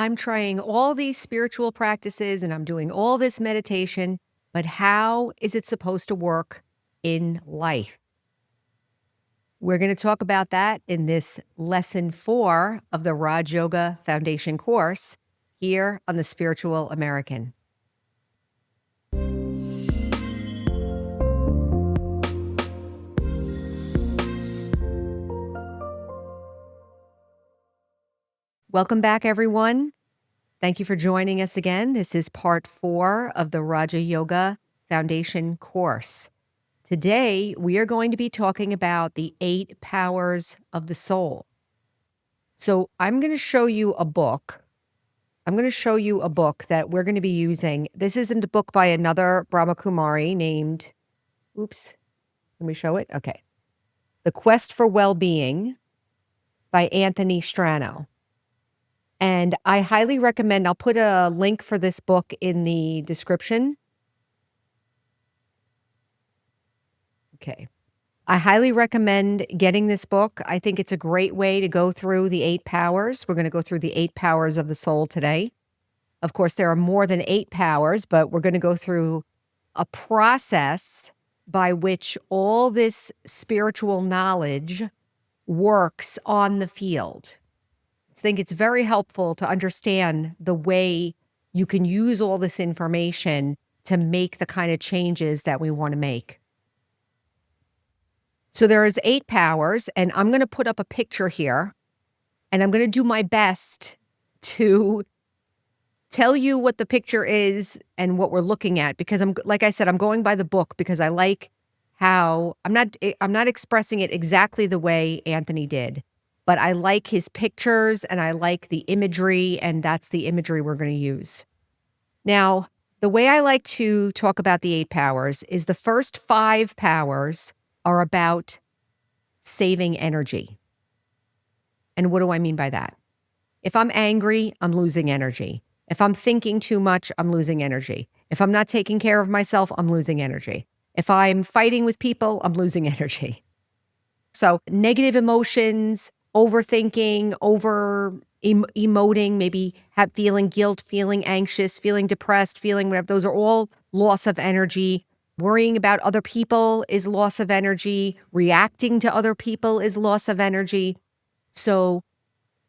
I'm trying all these spiritual practices and I'm doing all this meditation, but how is it supposed to work in life? We're going to talk about that in this lesson 4 of the Raj Yoga Foundation course here on The Spiritual American. Welcome back, everyone. Thank you for joining us again. This is part 4 of the Raja Yoga Foundation course. Today, we are going to be talking about the 8 powers of the soul. So I'm going to show you a book. I'm going to show you a book that we're going to be using. This isn't a book by another Brahma Kumari named, let me show it. Okay. The Quest for Well-Being by Anthony Strano. And I highly recommend, I'll put a link for this book in the description. Okay. I highly recommend getting this book. I think it's a great way to go through the 8 powers. We're going to go through the 8 powers of the soul today. Of course, there are more than 8 powers, but we're going to go through a process by which all this spiritual knowledge works on the field. I think it's very helpful to understand the way you can use all this information to make the kind of changes that we want to make. So there is 8 powers, and I'm going to put up a picture here, and I'm going to do my best to tell you what the picture is and what we're looking at, because like I said, I'm going by the book because I like how I'm not expressing it exactly the way Anthony did, but I like his pictures and I like the imagery, and that's the imagery we're going to use. Now, the way I like to talk about the 8 powers is the first 5 powers are about saving energy. And what do I mean by that? If I'm angry, I'm losing energy. If I'm thinking too much, I'm losing energy. If I'm not taking care of myself, I'm losing energy. If I'm fighting with people, I'm losing energy. So negative emotions, overthinking, emoting, maybe feeling guilt, feeling anxious, feeling depressed, feeling whatever, those are all loss of energy. Worrying about other people is loss of energy. Reacting to other people is loss of energy. So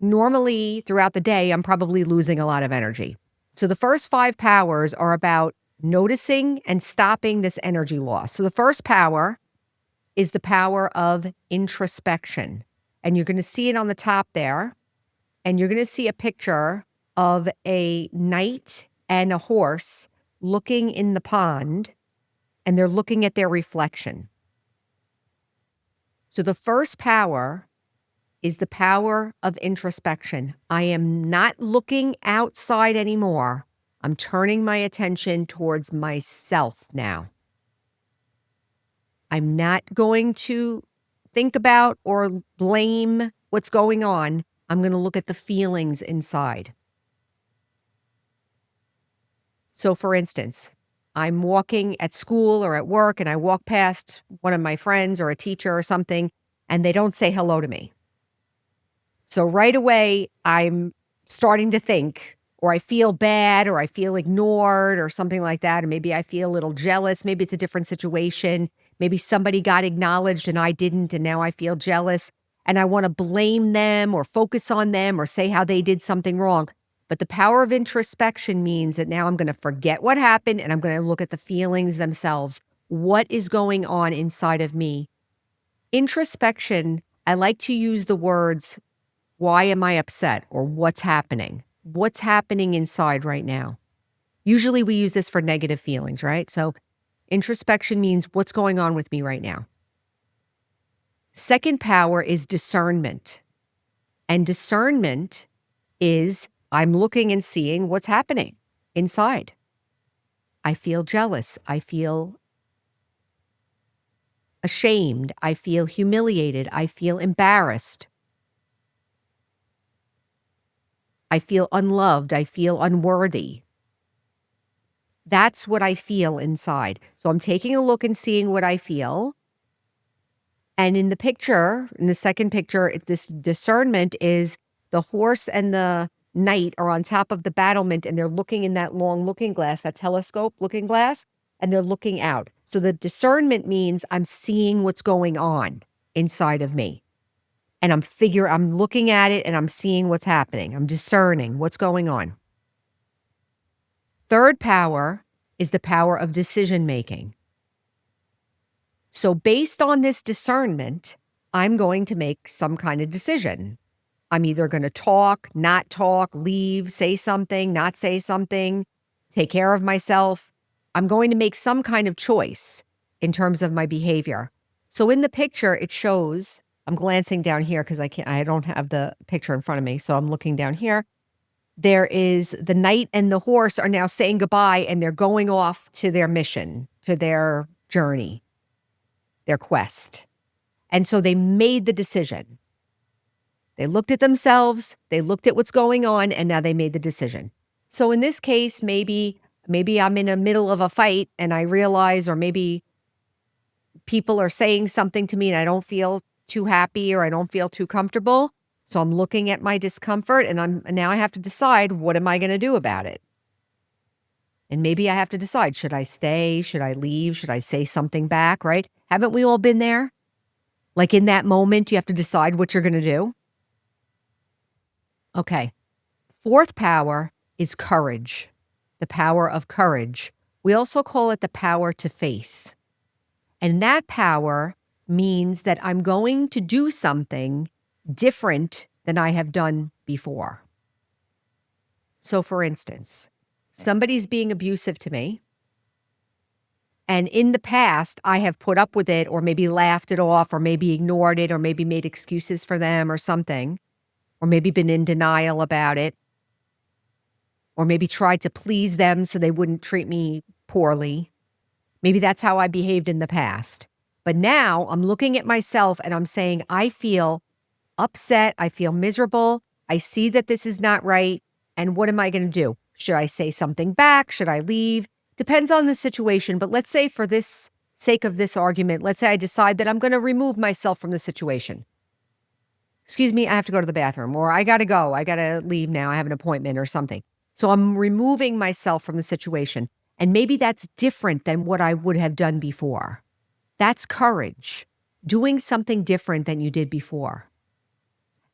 normally throughout the day, I'm probably losing a lot of energy. So the first 5 powers are about noticing and stopping this energy loss. So the first power is the power of introspection. And you're going to see it on the top there. And you're going to see a picture of a knight and a horse looking in the pond, and they're looking at their reflection. So the first power is the power of introspection. I am not looking outside anymore. I'm turning my attention towards myself now. I'm not going to think about or blame what's going on. I'm going to look at the feelings inside. So for instance, I'm walking at school or at work and I walk past one of my friends or a teacher or something, and they don't say hello to me. So right away, I'm starting to think, or I feel bad, or I feel ignored, or something like that. And maybe I feel a little jealous. Maybe it's a different situation. Maybe somebody got acknowledged and I didn't, and now I feel jealous. And I want to blame them or focus on them or say how they did something wrong. But the power of introspection means that now I'm going to forget what happened and I'm going to look at the feelings themselves. What is going on inside of me? Introspection, I like to use the words, why am I upset, or what's happening? What's happening inside right now? Usually we use this for negative feelings, right? So introspection means what's going on with me right now. Second power is discernment. And discernment is I'm looking and seeing what's happening inside. I feel jealous. I feel ashamed. I feel humiliated. I feel embarrassed. I feel unloved. I feel unworthy. That's what I feel inside. So I'm taking a look and seeing what I feel. And in the picture, in the second picture, this discernment is the horse and the knight are on top of the battlement and they're looking in that long looking glass, that telescope looking glass, and they're looking out. So the discernment means I'm seeing what's going on inside of me. And I'm looking at it and I'm seeing what's happening. I'm discerning what's going on. Third power is the power of decision making. So based on this discernment, I'm going to make some kind of decision. I'm either going to talk, not talk, leave, say something, not say something, take care of myself. I'm going to make some kind of choice in terms of my behavior. So in the picture, it shows, I'm glancing down here because I don't have the picture in front of me. So I'm looking down here. There is the knight and the horse are now saying goodbye and they're going off to their mission, to their journey, their quest. And so they made the decision. They looked at themselves, they looked at what's going on, and now they made the decision. So in this case, maybe I'm in the middle of a fight and I realize, or maybe people are saying something to me and I don't feel too happy or I don't feel too comfortable. So I'm looking at my discomfort and now I have to decide, what am I going to do about it? And maybe I have to decide, should I stay? Should I leave? Should I say something back, right? Haven't we all been there? Like in that moment, you have to decide what you're going to do. Okay. Fourth power is courage, the power of courage. We also call it the power to face. And that power means that I'm going to do something different than I have done before. So for instance, somebody's being abusive to me. And in the past, I have put up with it or maybe laughed it off or maybe ignored it or maybe made excuses for them or something, or maybe been in denial about it, or maybe tried to please them so they wouldn't treat me poorly. Maybe that's how I behaved in the past. But now I'm looking at myself and I'm saying, I feel upset. I feel miserable. I see that this is not right. And what am I going to do? Should I say something back? Should I leave? Depends on the situation. But let's say for this sake of this argument, let's say I decide that I'm going to remove myself from the situation. Excuse me, I have to go to the bathroom, or I got to go. I got to leave now. I have an appointment or something. So I'm removing myself from the situation. And maybe that's different than what I would have done before. That's courage, doing something different than you did before.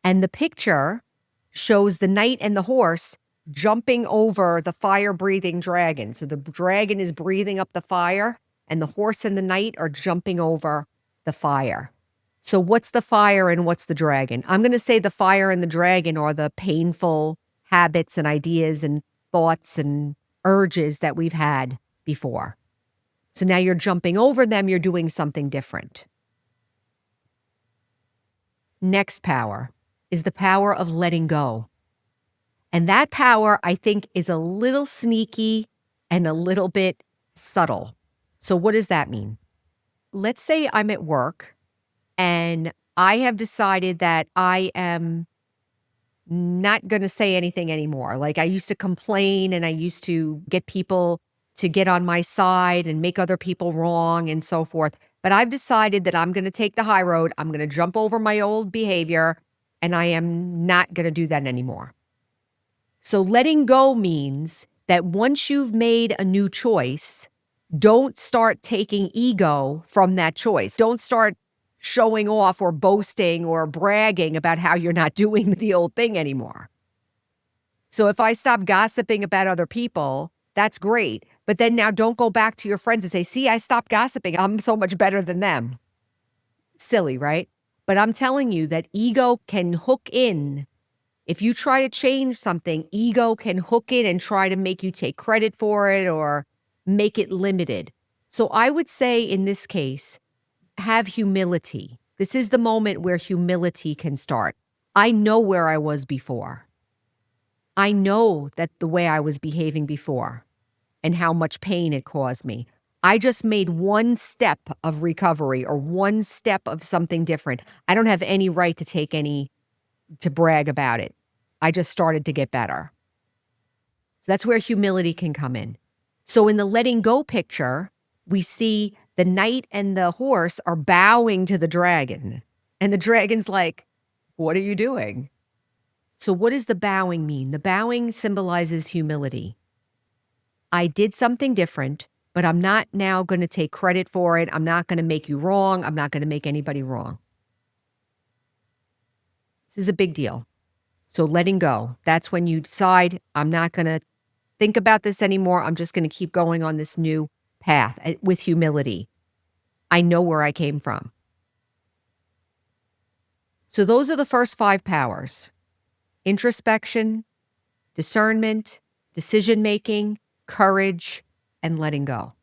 And the picture shows the knight and the horse jumping over the fire-breathing dragon. So the dragon is breathing up the fire, and the horse and the knight are jumping over the fire. So what's the fire and what's the dragon? I'm going to say the fire and the dragon are the painful habits and ideas and thoughts and urges that we've had before. So now you're jumping over them, you're doing something different. Next power is the power of letting go. And that power, I think, is a little sneaky and a little bit subtle. So what does that mean? Let's say I'm at work and I have decided that I am not going to say anything anymore. Like I used to complain and I used to get people to get on my side and make other people wrong and so forth. But I've decided that I'm going to take the high road. I'm going to jump over my old behavior and I am not going to do that anymore. So letting go means that once you've made a new choice, don't start taking ego from that choice. Don't start showing off or boasting or bragging about how you're not doing the old thing anymore. So if I stop gossiping about other people, that's great. But then now don't go back to your friends and say, see, I stopped gossiping. I'm so much better than them. Silly, right? But I'm telling you that ego can hook in. If you try to change something, ego can hook in and try to make you take credit for it or make it limited. So I would say in this case, have humility. This is the moment where humility can start. I know where I was before. I know that the way I was behaving before and how much pain it caused me. I just made one step of recovery or one step of something different. I don't have any right to brag about it. I just started to get better. So that's where humility can come in. So in the letting go picture, we see the knight and the horse are bowing to the dragon. And the dragon's like, what are you doing? So what does the bowing mean? The bowing symbolizes humility. I did something different, but I'm not now going to take credit for it. I'm not going to make you wrong. I'm not going to make anybody wrong. This is a big deal. So letting go, that's when you decide, I'm not going to think about this anymore. I'm just going to keep going on this new path with humility. I know where I came from. So those are the first 5 powers: introspection, discernment, decision-making, courage, and letting go.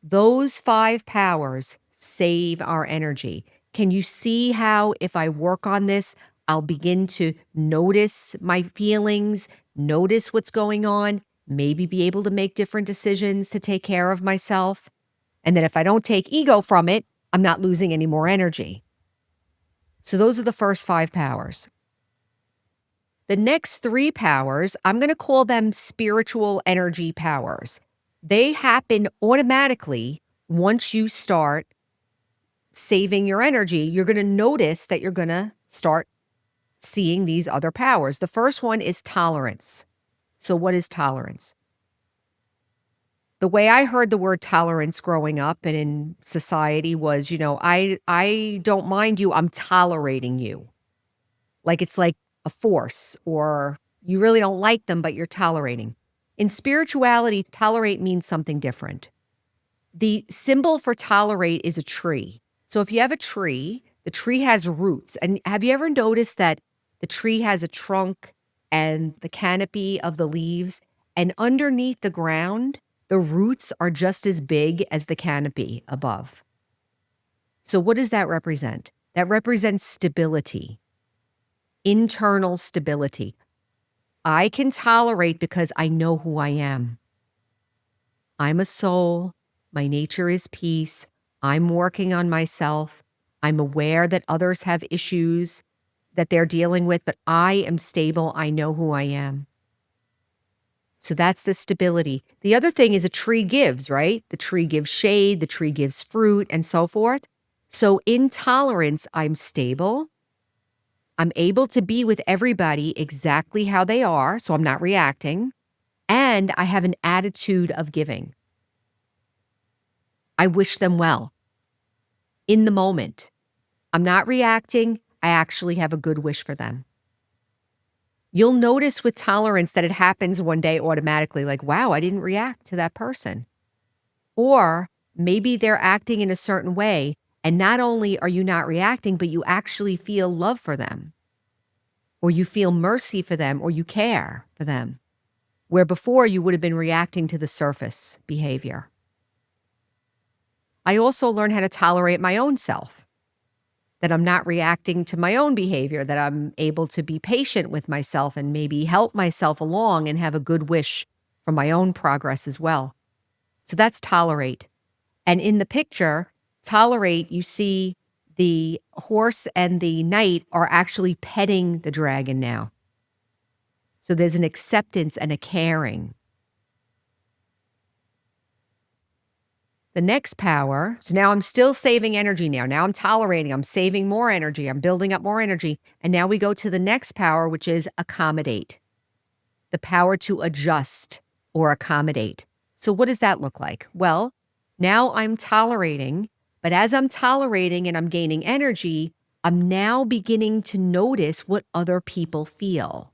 Those 5 powers save our energy. Can you see how if I work on this, I'll begin to notice my feelings, notice what's going on, maybe be able to make different decisions to take care of myself? And then if I don't take ego from it, I'm not losing any more energy. So those are the first 5 powers. The next 3 powers, I'm going to call them spiritual energy powers. They happen automatically once you start saving your energy. You're going to notice that you're going to start seeing these other powers. The first one is tolerance. So what is tolerance? The way I heard the word tolerance growing up and in society was, I don't mind you, I'm tolerating you. Like it's like a force, or you really don't like them, but you're tolerating. In spirituality, tolerate means something different. The symbol for tolerate is a tree. So if you have a tree, the tree has roots. And have you ever noticed that the tree has a trunk and the canopy of the leaves, and underneath the ground, the roots are just as big as the canopy above? So what does that represent? That represents stability, internal stability. I can tolerate because I know who I am. I'm a soul. My nature is peace. I'm working on myself. I'm aware that others have issues that they're dealing with, but I am stable. I know who I am. So that's the stability. The other thing is a tree gives, right? The tree gives shade, the tree gives fruit, and so forth. So in tolerance, I'm stable. I'm able to be with everybody exactly how they are, so I'm not reacting. And I have an attitude of giving. I wish them well in the moment. I'm not reacting. I actually have a good wish for them. You'll notice with tolerance that it happens one day automatically, like, wow, I didn't react to that person. Or maybe they're acting in a certain way, and not only are you not reacting, but you actually feel love for them, or you feel mercy for them, or you care for them, where before you would have been reacting to the surface behavior. I also learned how to tolerate my own self, that I'm not reacting to my own behavior, that I'm able to be patient with myself and maybe help myself along and have a good wish for my own progress as well. So that's tolerate. And in the picture, tolerate, you see the horse and the knight are actually petting the dragon now. So there's an acceptance and a caring. The next power, so now I'm still saving energy now. Now I'm tolerating, I'm saving more energy, I'm building up more energy. And now we go to the next power, which is accommodate. The power to adjust or accommodate. So what does that look like? Well, now I'm tolerating, but as I'm tolerating and I'm gaining energy, I'm now beginning to notice what other people feel.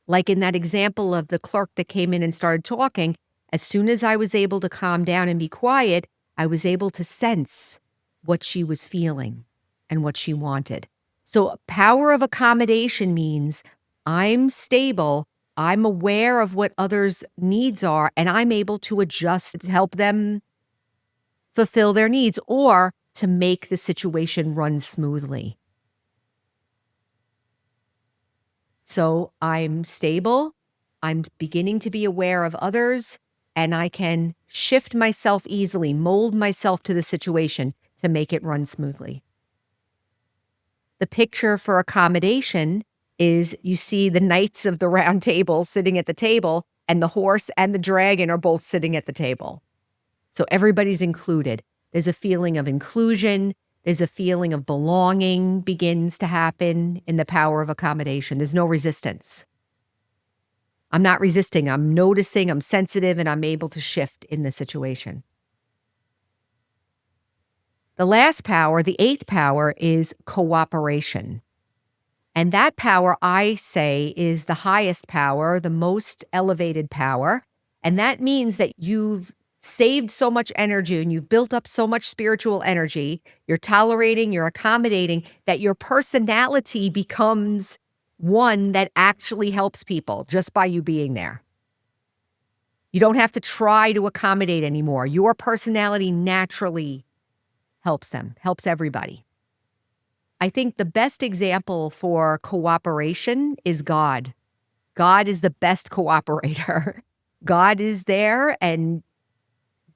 Like in that example of the clerk that came in and started talking, as soon as I was able to calm down and be quiet, I was able to sense what she was feeling and what she wanted. So power of accommodation means I'm stable, I'm aware of what others' needs are, and I'm able to adjust to help them fulfill their needs or to make the situation run smoothly. So I'm stable, I'm beginning to be aware of others, and I can shift myself easily, mold myself to the situation to make it run smoothly. The picture for accommodation is you see the knights of the round table sitting at the table, and the horse and the dragon are both sitting at the table. So everybody's included. There's a feeling of inclusion. There's a feeling of belonging begins to happen in the power of accommodation. There's no resistance. I'm not resisting. I'm noticing, I'm sensitive, and I'm able to shift in the situation. The last power, the eighth power, is cooperation. And that power, I say, is the highest power, the most elevated power. And that means that you've saved so much energy and you've built up so much spiritual energy. You're tolerating, you're accommodating, that your personality becomes one that actually helps people just by you being there. You don't have to try to accommodate anymore. Your personality naturally helps them, helps everybody. I think the best example for cooperation is God. God is the best cooperator. God is there and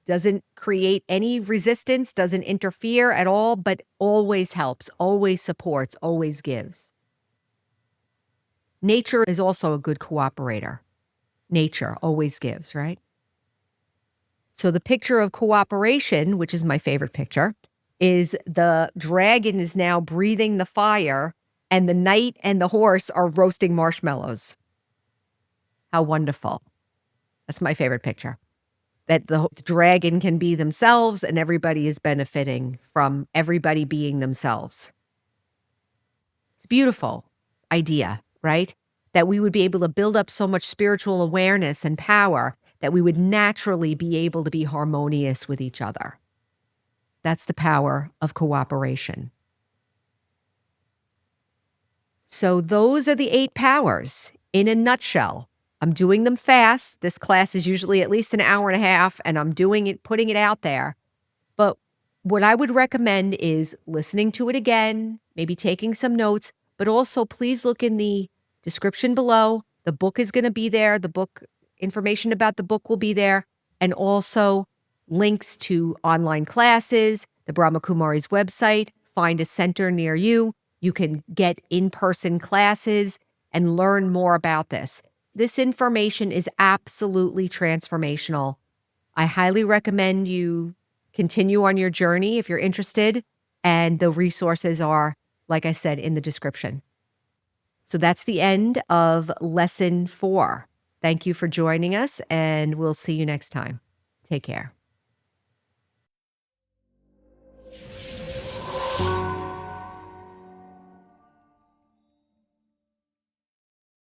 doesn't create any resistance, doesn't interfere at all, but always helps, always supports, always gives. Nature is also a good cooperator. Nature always gives, right? So the picture of cooperation, which is my favorite picture, is the dragon is now breathing the fire and the knight and the horse are roasting marshmallows. How wonderful. That's my favorite picture. That the dragon can be themselves and everybody is benefiting from everybody being themselves. It's a beautiful idea, right? That we would be able to build up so much spiritual awareness and power that we would naturally be able to be harmonious with each other. That's the power of cooperation. So those are the 8 powers in a nutshell. I'm doing them fast. This class is usually at least an hour and a half, and I'm doing it, putting it out there. But what I would recommend is listening to it again, maybe taking some notes, but also please look in the description below. The book is going to be there. The book, information about the book will be there, and also links to online classes, the Brahma Kumari's website, find a center near you. You can get in-person classes and learn more about this. This information is absolutely transformational. I highly recommend you continue on your journey if you're interested, and the resources are, like I said, in the description. So that's the end of lesson 4. Thank you for joining us, and we'll see you next time. Take care.